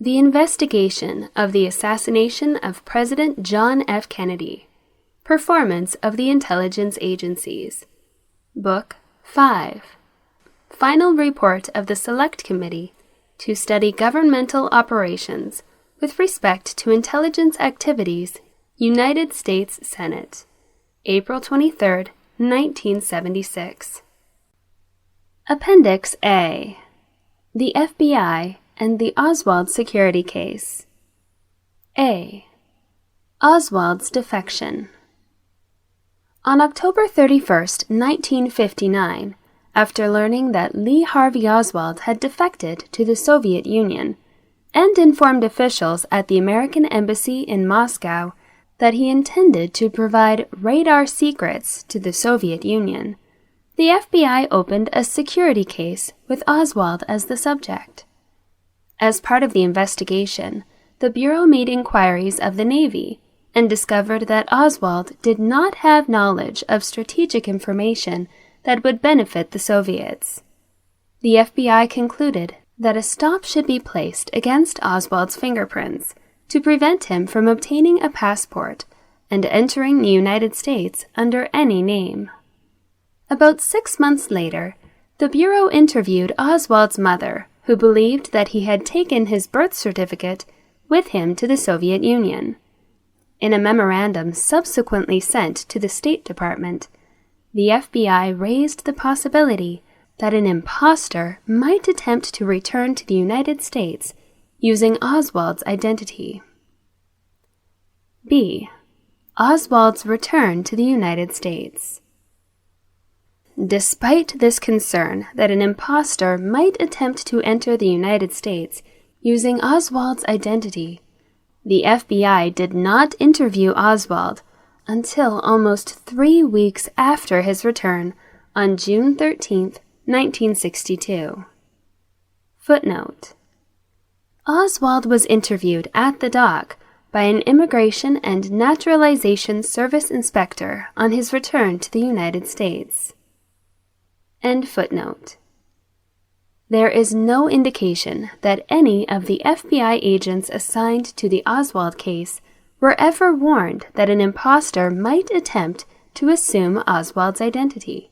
The Investigation of the Assassination of President John F. Kennedy. Performance of the Intelligence Agencies. Book 5. Final Report of the Select Committee to Study Governmental Operations with Respect to Intelligence Activities, United States Senate. April 23, 1976. Appendix A. The FBI and the Oswald security case. A. Oswald's defection. On October 31, 1959, after learning that Lee Harvey Oswald had defected to the Soviet Union and informed officials at the American Embassy in Moscow that he intended to provide radar secrets to the Soviet Union, the FBI opened a security case with Oswald as the subject. As part of the investigation, the Bureau made inquiries of the Navy and discovered that Oswald did not have knowledge of strategic information that would benefit the Soviets. The FBI concluded that a stop should be placed against Oswald's fingerprints to prevent him from obtaining a passport and entering the United States under any name. About 6 months later, the Bureau interviewed Oswald's mother, who believed that he had taken his birth certificate with him to the Soviet Union. In a memorandum subsequently sent to the State Department, the FBI raised the possibility that an impostor might attempt to return to the United States using Oswald's identity. B. Oswald's return to the United States. Despite this concern that an impostor might attempt to enter the United States using Oswald's identity, the FBI did not interview Oswald until almost 3 weeks after his return on June 13, 1962. Footnote: Oswald was interviewed at the dock by an Immigration and Naturalization Service inspector on his return to the United States. End footnote. There is no indication that any of the FBI agents assigned to the Oswald case were ever warned that an impostor might attempt to assume Oswald's identity.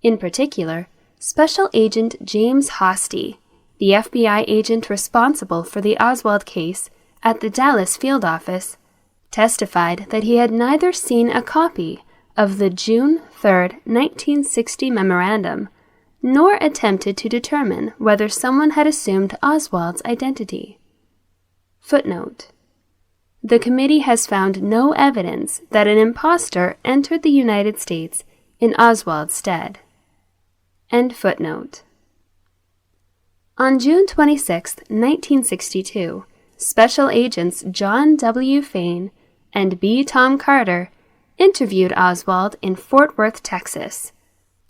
In particular, Special Agent James Hosty, the FBI agent responsible for the Oswald case at the Dallas field office, testified that he had neither seen a copy of the June 3, 1960 memorandum, nor attempted to determine whether someone had assumed Oswald's identity. Footnote: The committee has found no evidence that an impostor entered the United States in Oswald's stead. End footnote. On June 26, 1962, Special Agents John W. Fain and B. Tom Carter interviewed Oswald in Fort Worth, Texas.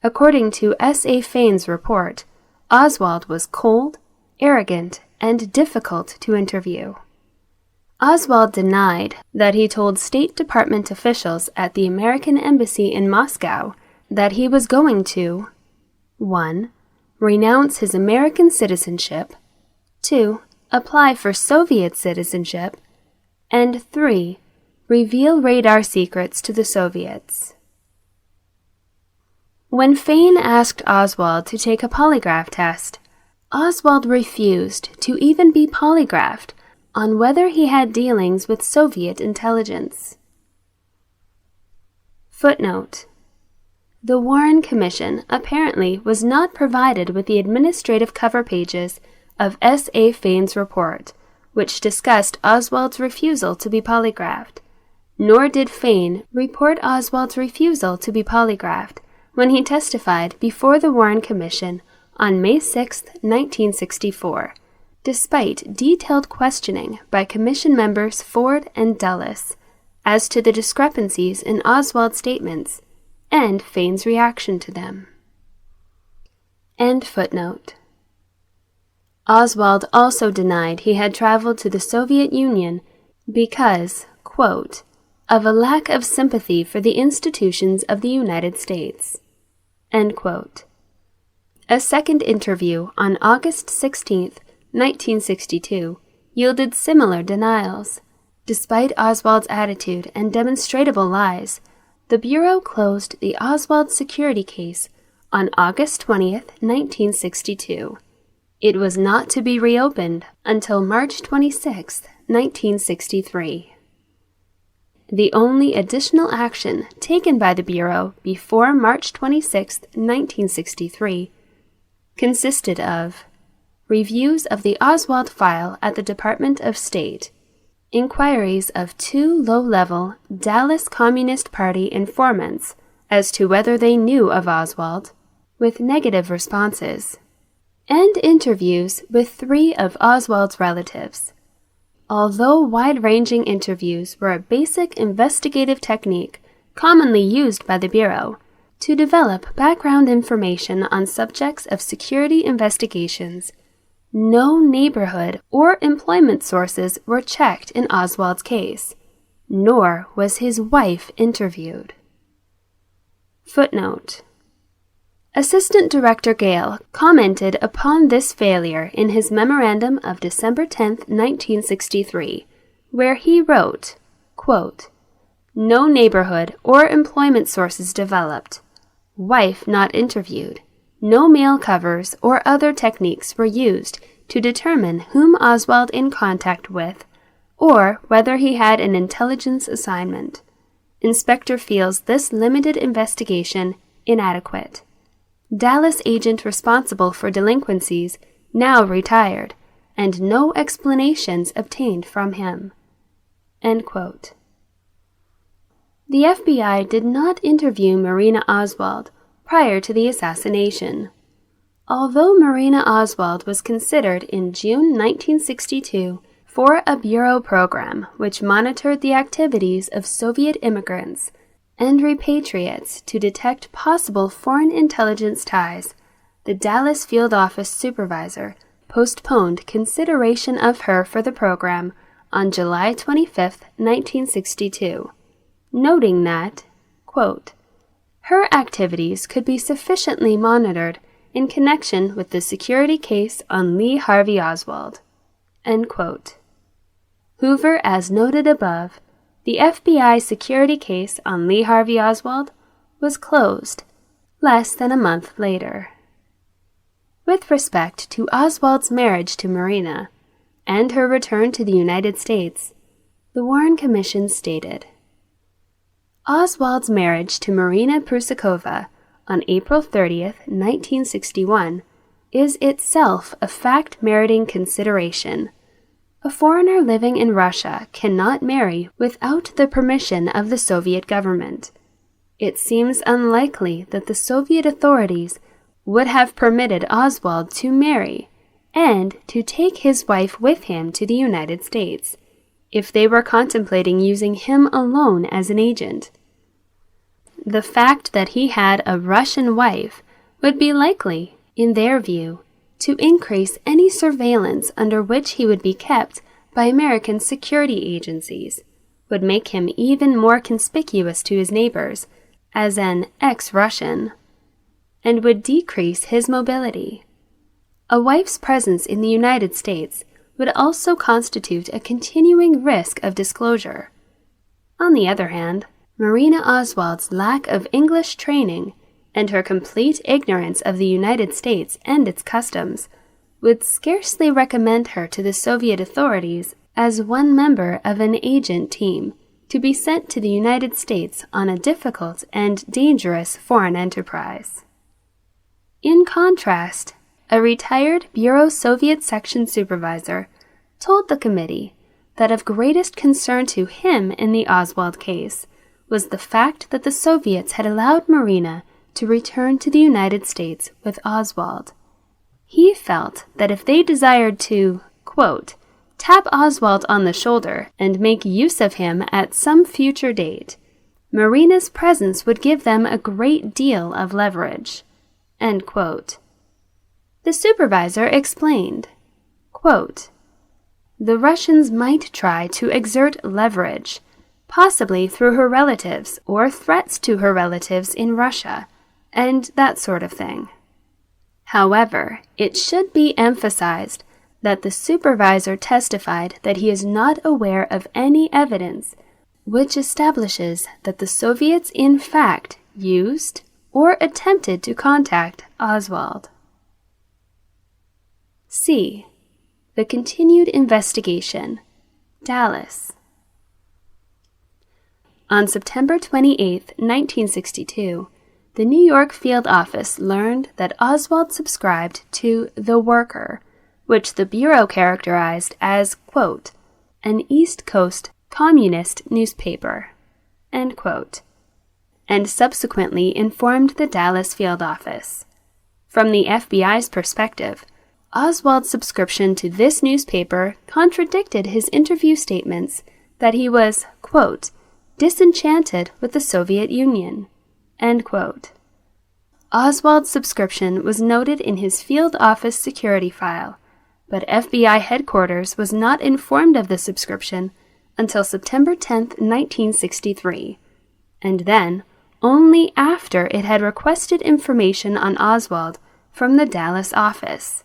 According to S.A. Fain's report, Oswald was cold, arrogant, and difficult to interview. Oswald denied that he told State Department officials at the American Embassy in Moscow that he was going to 1. Renounce his American citizenship, 2. Apply for Soviet citizenship, and 3. Reveal radar secrets to the Soviets. When Fain asked Oswald to take a polygraph test, Oswald refused to even be polygraphed on whether he had dealings with Soviet intelligence. Footnote: The Warren Commission apparently was not provided with the administrative cover pages of S.A. Fain's report, which discussed Oswald's refusal to be polygraphed, nor did Fain report Oswald's refusal to be polygraphed when he testified before the Warren Commission on May 6, 1964, despite detailed questioning by Commission members Ford and Dulles as to the discrepancies in Oswald's statements and Fain's reaction to them. End footnote. Oswald also denied he had traveled to the Soviet Union because, quote, of a lack of sympathy for the institutions of the United States. End quote. A second interview on August 16, 1962, yielded similar denials. Despite Oswald's attitude and demonstrable lies, the Bureau closed the Oswald security case on August 20th, 1962. It was not to be reopened until March 26, 1963. The only additional action taken by the Bureau before March 26, 1963, consisted of reviews of the Oswald file at the Department of State, inquiries of 2 low-level Dallas Communist Party informants as to whether they knew of Oswald, with negative responses, and interviews with 3 of Oswald's relatives. Although wide-ranging interviews were a basic investigative technique commonly used by the Bureau to develop background information on subjects of security investigations, no neighborhood or employment sources were checked in Oswald's case, nor was his wife interviewed. Footnote: Assistant Director Gale commented upon this failure in his memorandum of December 10, 1963, where he wrote, quote, "No neighborhood or employment sources developed. Wife not interviewed. No mail covers or other techniques were used to determine whom Oswald in contact with or whether he had an intelligence assignment. Inspector feels this limited investigation inadequate. Dallas agent responsible for delinquencies now retired, and no explanations obtained from him." End quote. The FBI did not interview Marina Oswald prior to the assassination. Although Marina Oswald was considered in June 1962 for a Bureau program which monitored the activities of Soviet immigrants and repatriates to detect possible foreign intelligence ties, the Dallas Field Office supervisor postponed consideration of her for the program on July 25, 1962, noting that, quote, "her activities could be sufficiently monitored in connection with the security case on Lee Harvey Oswald." End quote. Hoover, as noted above, the FBI security case on Lee Harvey Oswald was closed less than a month later. With respect to Oswald's marriage to Marina and her return to the United States, the Warren Commission stated, "Oswald's marriage to Marina Prusakova on April 30, 1961, is itself a fact meriting consideration. A foreigner living in Russia cannot marry without the permission of the Soviet government. It seems unlikely that the Soviet authorities would have permitted Oswald to marry and to take his wife with him to the United States, if they were contemplating using him alone as an agent. The fact that he had a Russian wife would be likely, in their view, to increase any surveillance under which he would be kept by American security agencies, would make him even more conspicuous to his neighbors as an ex-Russian, and would decrease his mobility. A wife's presence in the United States would also constitute a continuing risk of disclosure. On the other hand, Marina Oswald's lack of English training and her complete ignorance of the United States and its customs would scarcely recommend her to the Soviet authorities as one member of an agent team to be sent to the United States on a difficult and dangerous foreign enterprise. In contrast, a retired Bureau Soviet Section supervisor told the committee that of greatest concern to him in the Oswald case was the fact that the Soviets had allowed Marina to return to the United States with Oswald. He felt that if they desired to, quote, "tap Oswald on the shoulder and make use of him at some future date, Marina's presence would give them a great deal of leverage." End quote. The supervisor explained, quote, "The Russians might try to exert leverage, possibly through her relatives or threats to her relatives in Russia, and that sort of thing. However, it should be emphasized that the supervisor testified that he is not aware of any evidence which establishes that the Soviets in fact used or attempted to contact Oswald. C. The continued investigation. Dallas. On September 28, 1962, the New York field office learned that Oswald subscribed to The Worker, which the Bureau characterized as, quote, an East Coast communist newspaper, end quote, and subsequently informed the Dallas field office. From the FBI's perspective, Oswald's subscription to this newspaper contradicted his interview statements that he was, quote, disenchanted with the Soviet Union, end quote. Oswald's subscription was noted in his field office security file, but FBI headquarters was not informed of the subscription until September 10, 1963, and then only after it had requested information on Oswald from the Dallas office.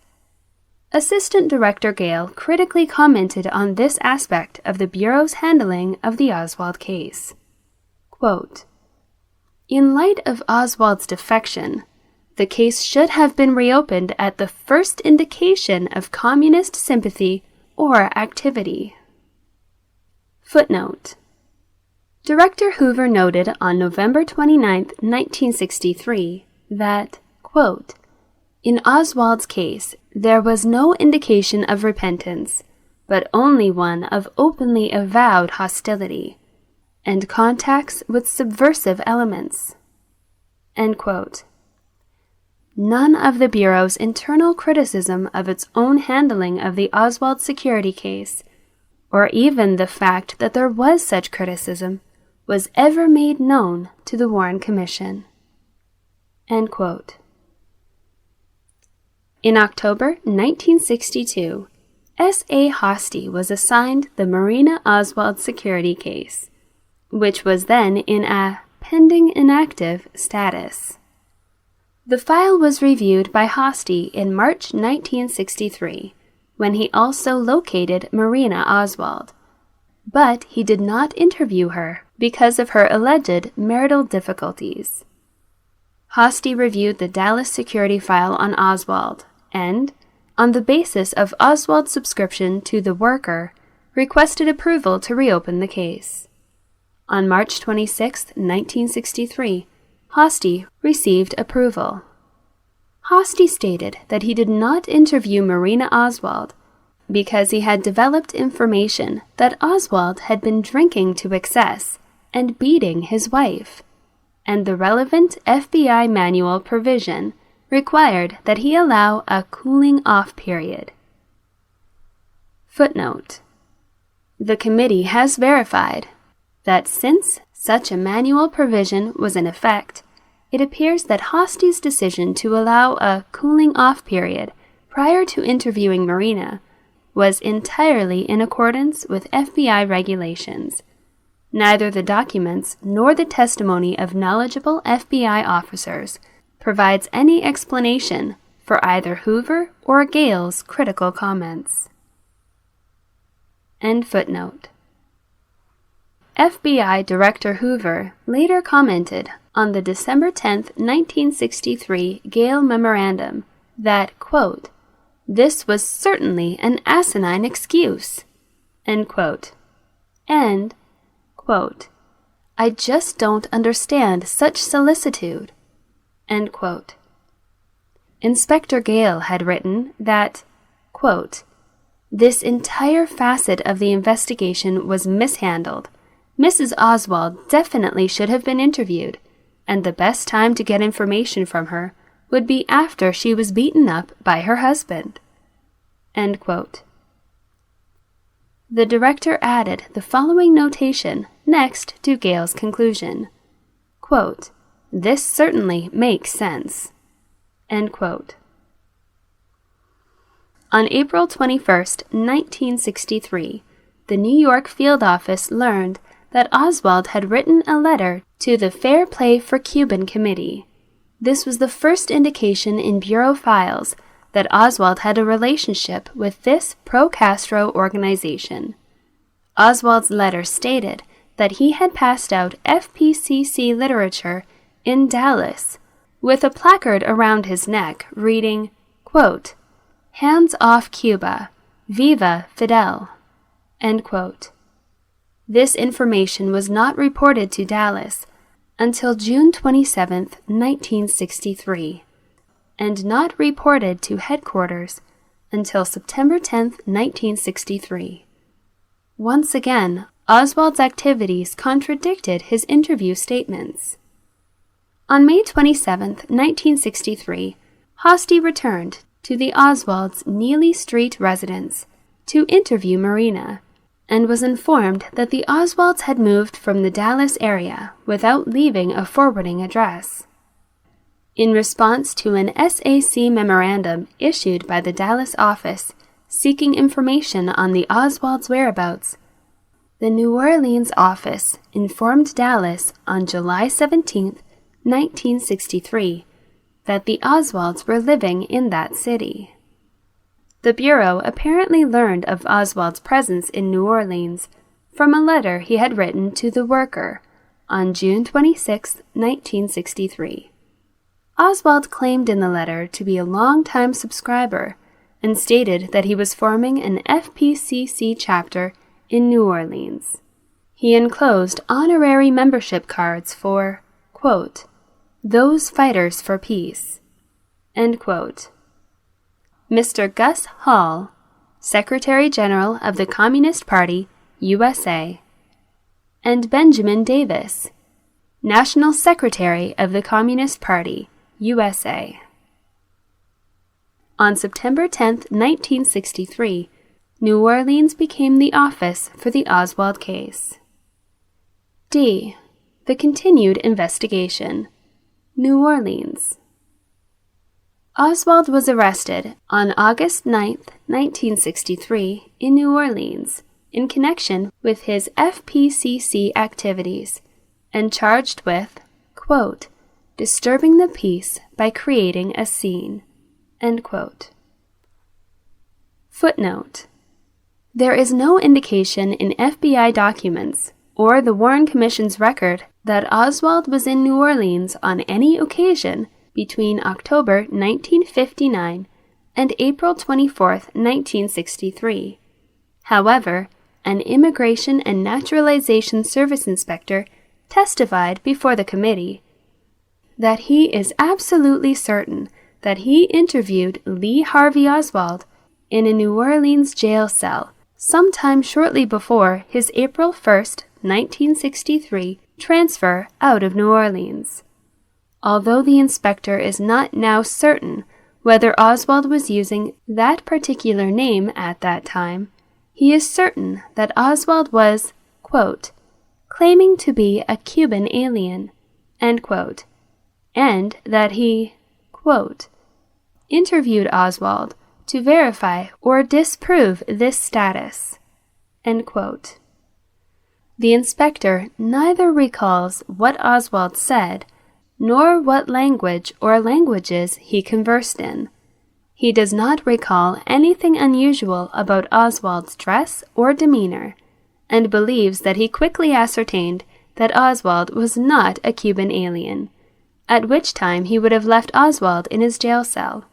Assistant Director Gale critically commented on this aspect of the Bureau's handling of the Oswald case. Quote, in light of Oswald's defection, the case should have been reopened at the first indication of communist sympathy or activity. Footnote. Director Hoover noted on November 29, 1963, that, quote, in Oswald's case, there was no indication of repentance, but only one of openly avowed hostility, and contacts with subversive elements, end quote. None of the Bureau's internal criticism of its own handling of the Oswald security case, or even the fact that there was such criticism, was ever made known to the Warren Commission, end quote. In October 1962, S.A. Hosty was assigned the Marina Oswald security case, which was then in a pending inactive status. The file was reviewed by Hosty in March 1963, when he also located Marina Oswald, but he did not interview her because of her alleged marital difficulties. Hosty reviewed the Dallas security file on Oswald and, on the basis of Oswald's subscription to The Worker, requested approval to reopen the case. On March 26, 1963, Hosty received approval. Hosty stated that he did not interview Marina Oswald because he had developed information that Oswald had been drinking to excess and beating his wife, and the relevant FBI manual provision required that he allow a cooling-off period. Footnote. The committee has verified that since such a manual provision was in effect, it appears that Hosty's decision to allow a cooling-off period prior to interviewing Marina was entirely in accordance with FBI regulations. Neither the documents nor the testimony of knowledgeable FBI officers provides any explanation for either Hoover or Gale's critical comments. End footnote. FBI Director Hoover later commented on the December 10, 1963 Gale memorandum that, quote, this was certainly an asinine excuse, end quote, and, quote, I just don't understand such solicitude, end quote. Inspector Gale had written that, quote, this entire facet of the investigation was mishandled. Mrs. Oswald definitely should have been interviewed, and the best time to get information from her would be after she was beaten up by her husband, end quote. The director added the following notation next to Gale's conclusion, quote, this certainly makes sense, end quote. On April 21, 1963, the New York field office learned that Oswald had written a letter to the Fair Play for Cuban Committee. This was the first indication in Bureau files that Oswald had a relationship with this pro-Castro organization. Oswald's letter stated that he had passed out FPCC literature in Dallas, with a placard around his neck reading, quote, "Hands off Cuba, Viva Fidel," end quote. This information was not reported to Dallas until June 27, 1963, and not reported to headquarters until September 10, 1963. Once again, Oswald's activities contradicted his interview statements. On May 27, 1963, Hosty returned to the Oswald's Neely Street residence to interview Marina, and was informed that the Oswalds had moved from the Dallas area without leaving a forwarding address. In response to an SAC memorandum issued by the Dallas office seeking information on the Oswalds' whereabouts, the New Orleans office informed Dallas on July 17, 1963, that the Oswalds were living in that city. The Bureau apparently learned of Oswald's presence in New Orleans from a letter he had written to the Worker on June 26, 1963. Oswald claimed in the letter to be a long-time subscriber and stated that he was forming an FPCC chapter in New Orleans. He enclosed honorary membership cards for, quote, "those fighters for peace," end quote. Mr. Gus Hall, Secretary General of the Communist Party, USA, and Benjamin Davis, National Secretary of the Communist Party, USA. On September 10, 1963, New Orleans became the office for the Oswald case. D. The continued investigation. New Orleans. Oswald was arrested on August 9, 1963, in New Orleans in connection with his FPCC activities and charged with, quote, "disturbing the peace by creating a scene," end quote. Footnote: there is no indication in FBI documents or the Warren Commission's record that Oswald was in New Orleans on any occasion between October 1959 and April 24, 1963. However, an Immigration and Naturalization Service inspector testified before the committee that he is absolutely certain that he interviewed Lee Harvey Oswald in a New Orleans jail cell sometime shortly before his April 1, 1963 transfer out of New Orleans. Although the inspector is not now certain whether Oswald was using that particular name at that time, he is certain that Oswald was, quote, claiming to be a Cuban alien, end quote, and that he, quote, interviewed Oswald to verify or disprove this status, end quote. The inspector neither recalls what Oswald said nor what language or languages he conversed in. He does not recall anything unusual about Oswald's dress or demeanor, and believes that he quickly ascertained that Oswald was not a Cuban alien, at which time he would have left Oswald in his jail cell.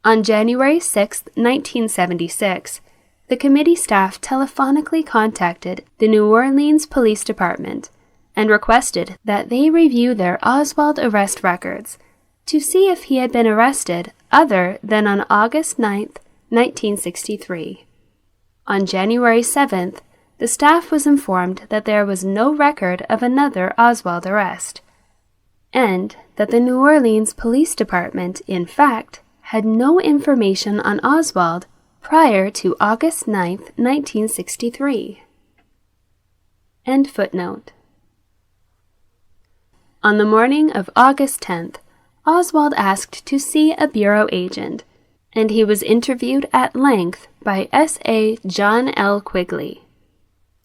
On January 6, 1976, the committee staff telephonically contacted the New Orleans Police Department and requested that they review their Oswald arrest records to see if he had been arrested other than on August 9, 1963. On January 7th, the staff was informed that there was no record of another Oswald arrest, and that the New Orleans Police Department, in fact, had no information on Oswald prior to August 9, 1963. End footnote. On the morning of August 10th, Oswald asked to see a bureau agent, and he was interviewed at length by S.A. John L. Quigley.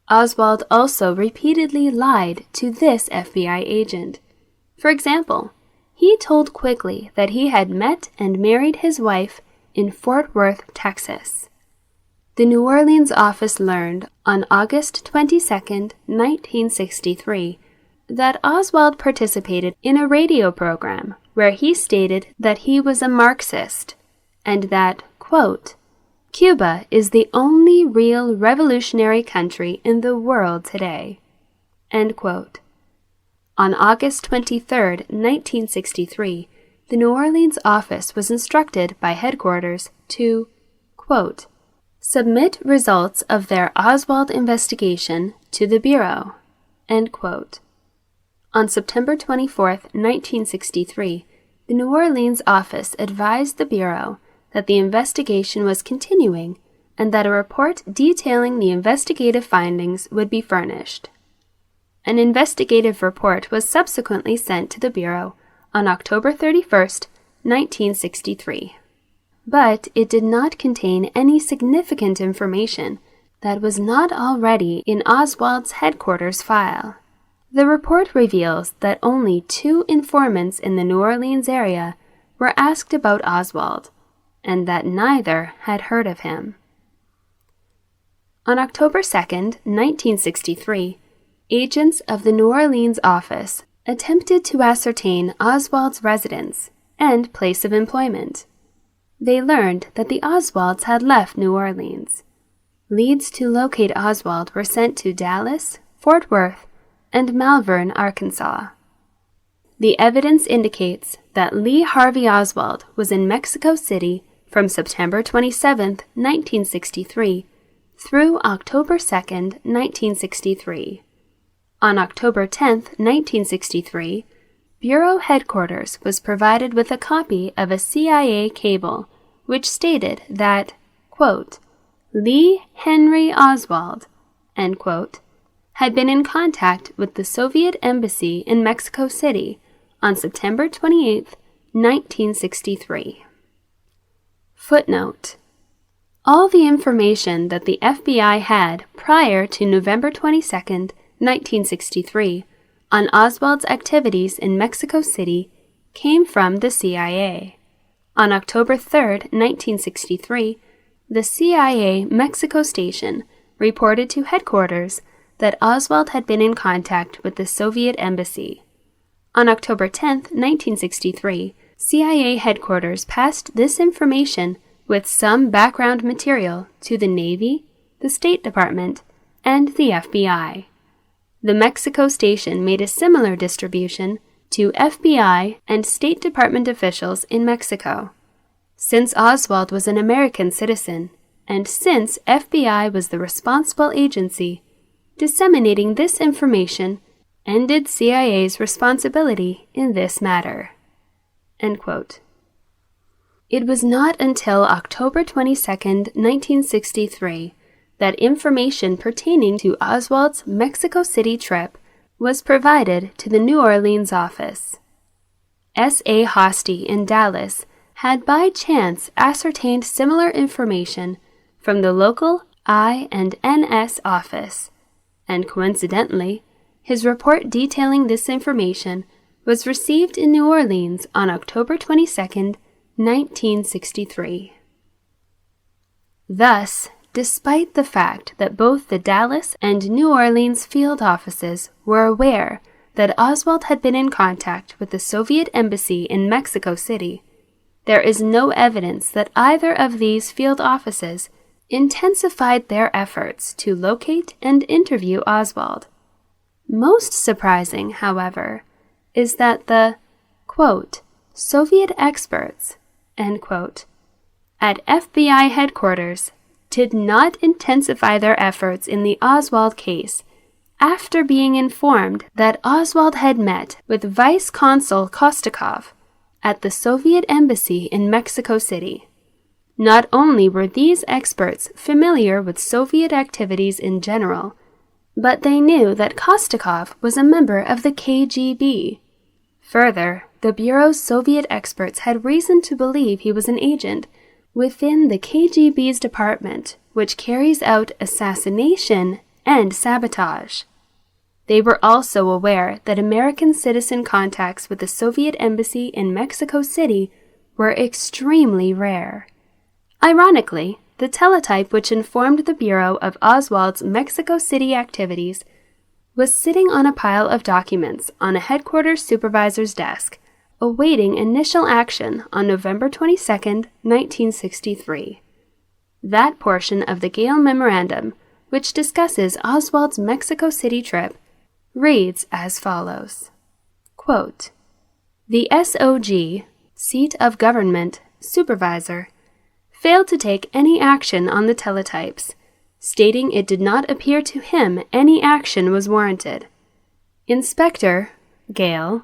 Oswald also repeatedly lied to this FBI agent. For example, he told quickly that he had met and married his wife in Fort Worth, Texas. The New Orleans office learned on August 22, 1963, that Oswald participated in a radio program where he stated that he was a Marxist and that, quote, Cuba is the only real revolutionary country in the world today, end quote. On August 23, 1963, the New Orleans office was instructed by headquarters to, quote, submit results of their Oswald investigation to the Bureau, end quote. On September 24, 1963, the New Orleans office advised the Bureau that the investigation was continuing and that a report detailing the investigative findings would be furnished. An investigative report was subsequently sent to the Bureau on October 31, 1963. But it did not contain any significant information that was not already in Oswald's headquarters file. The report reveals that only 2 informants in the New Orleans area were asked about Oswald, and that neither had heard of him. On October 2, 1963, agents of the New Orleans office attempted to ascertain Oswald's residence and place of employment. They learned that the Oswalds had left New Orleans. Leads to locate Oswald were sent to Dallas, Fort Worth, and Malvern, Arkansas. The evidence indicates that Lee Harvey Oswald was in Mexico City from September 27, 1963, through October 2, 1963. On October 10, 1963, Bureau headquarters was provided with a copy of a CIA cable which stated that, quote, Lee Henry Oswald, end quote, had been in contact with the Soviet Embassy in Mexico City on September 28, 1963. Footnote: all the information that the FBI had prior to November 22, 1963, on Oswald's activities in Mexico City came from the CIA. On October 3, 1963, the CIA Mexico station reported to headquarters that Oswald had been in contact with the Soviet Embassy. On October 10, 1963, CIA headquarters passed this information with some background material to the Navy, the State Department, and the FBI. The Mexico station made a similar distribution to FBI and State Department officials in Mexico. Since Oswald was an American citizen, and since FBI was the responsible agency, disseminating this information ended CIA's responsibility in this matter. End quote. It was not until October 22, 1963, that information pertaining to Oswald's Mexico City trip was provided to the New Orleans office. S.A. Hosty in Dallas had by chance ascertained similar information from the local I&NS office, and coincidentally, his report detailing this information was received in New Orleans on October 22, 1963. Thus, despite the fact that both the Dallas and New Orleans field offices were aware that Oswald had been in contact with the Soviet Embassy in Mexico City, there is no evidence that either of these field offices intensified their efforts to locate and interview Oswald. Most surprising, however, is that the, quote, Soviet experts, end quote, at FBI headquarters did not intensify their efforts in the Oswald case after being informed that Oswald had met with Vice Consul Kostakov at the Soviet Embassy in Mexico City. Not only were these experts familiar with Soviet activities in general, but they knew that Kostakov was a member of the KGB. Further, the Bureau's Soviet experts had reason to believe he was an agent within the KGB's department, which carries out assassination and sabotage. They were also aware that American citizen contacts with the Soviet embassy in Mexico City were extremely rare. Ironically, the teletype which informed the Bureau of Oswald's Mexico City activities was sitting on a pile of documents on a headquarters supervisor's desk, awaiting initial action on November 22, 1963. That portion of the Gale Memorandum, which discusses Oswald's Mexico City trip, reads as follows. Quote, "The SOG, Seat of Government, Supervisor, failed to take any action on the teletypes, stating it did not appear to him any action was warranted. Inspector, Gale,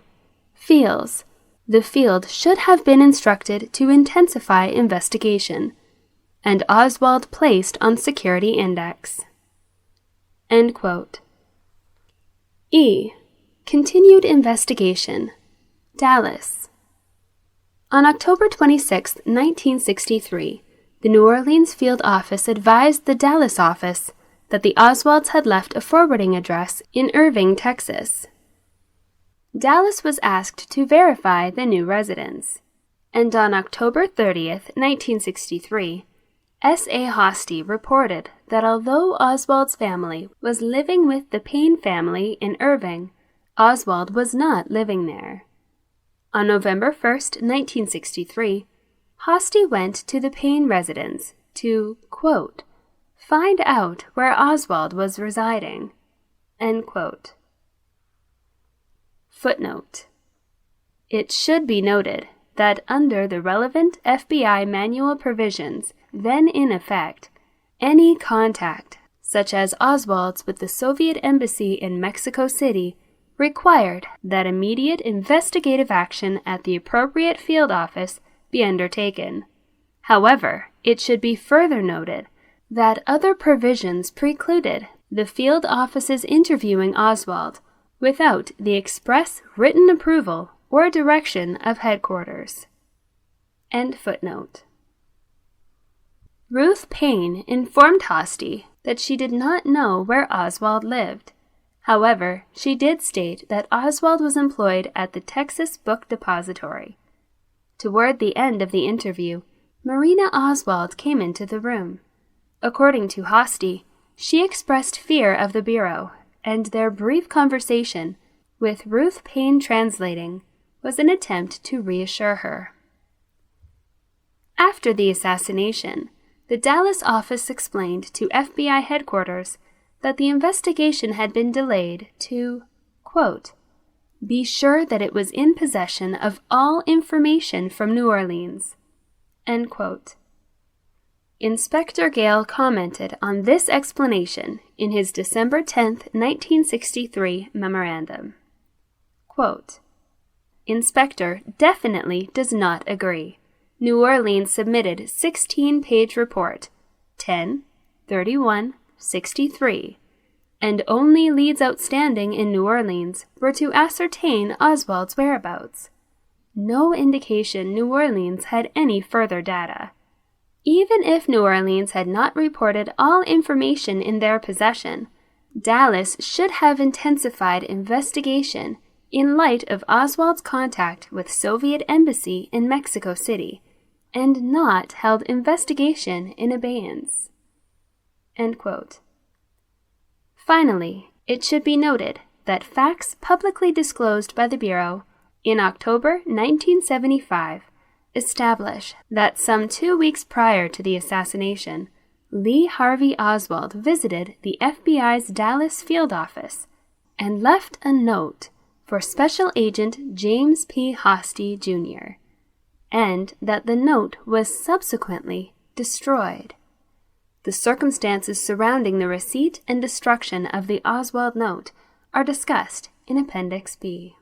feels the field should have been instructed to intensify investigation, and Oswald placed on security index." End quote. E. Continued investigation. Dallas. On October 26, 1963, the New Orleans field office advised the Dallas office that the Oswalds had left a forwarding address in Irving, Texas. Dallas was asked to verify the new residence, and on October 30, 1963, S.A. Hosty reported that although Oswald's family was living with the Payne family in Irving, Oswald was not living there. On November 1, 1963, Hosty went to the Payne residence to, quote, "find out where Oswald was residing." End quote. Footnote. It should be noted that under the relevant FBI manual provisions then in effect, any contact, such as Oswald's with the Soviet embassy in Mexico City, required that immediate investigative action at the appropriate field office be undertaken. However, it should be further noted that other provisions precluded the field office's interviewing Oswald without the express written approval or direction of headquarters. End footnote. Ruth Payne informed Hosty that she did not know where Oswald lived. However, she did state that Oswald was employed at the Texas Book Depository. Toward the end of the interview, Marina Oswald came into the room. According to Hosty, she expressed fear of the Bureau, and their brief conversation, with Ruth Payne translating, was an attempt to reassure her. After the assassination, the Dallas office explained to FBI headquarters that the investigation had been delayed to, quote, "be sure that it was in possession of all information from New Orleans." End quote. Inspector Gale commented on this explanation in his December 10, 1963 memorandum. Quote, "Inspector definitely does not agree. New Orleans submitted 16-page report, 10/31/63, and only leads outstanding in New Orleans were to ascertain Oswald's whereabouts. No indication New Orleans had any further data. Even if New Orleans had not reported all information in their possession, Dallas should have intensified investigation in light of Oswald's contact with Soviet embassy in Mexico City, and not held investigation in abeyance." End quote. Finally, it should be noted that facts publicly disclosed by the Bureau in October 1975 establish that some 2 weeks prior to the assassination, Lee Harvey Oswald visited the FBI's Dallas field office and left a note for Special Agent James P. Hosty, Jr., and that the note was subsequently destroyed. The circumstances surrounding the receipt and destruction of the Oswald note are discussed in Appendix B.